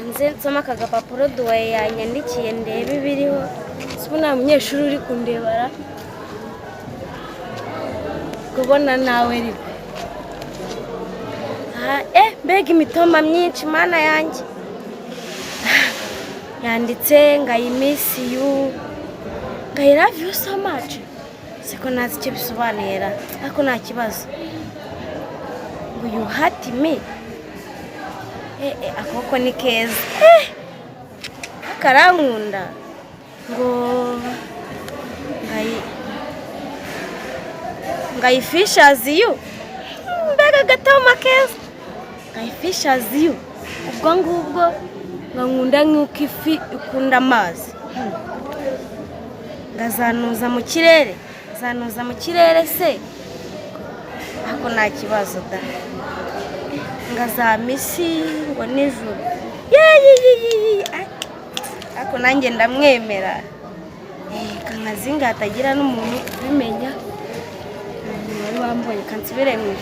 nze nsoma aka gapapuro duwaye yanyandikiye ndebe ibiriho. Sibo nta munyeshuri uri kundebara kubona nawe ariko mbega imitoma myinshi mana yanjye. Yanditse ngo I miss you, ngo I love you so much. Siko nazi icyo bisobanura ariko nta kibazo. Ngo you hurt me. Akoko ni keza. Karankunda. Ngo I fish as you. Mbega gatoma keza. I fish as you. Ubwo ngubwo nkunda nk'uko ifi ikunda amazi. Ngazanuza mu kirere. Zanuza mu kirere se. Ako nta kibazo da. Ngazamisi ngo nijoro. Ako nanjye ndamwemera. Kankazinga hatagira n'umuntu ubimenya. Wari wambonye kansubire mu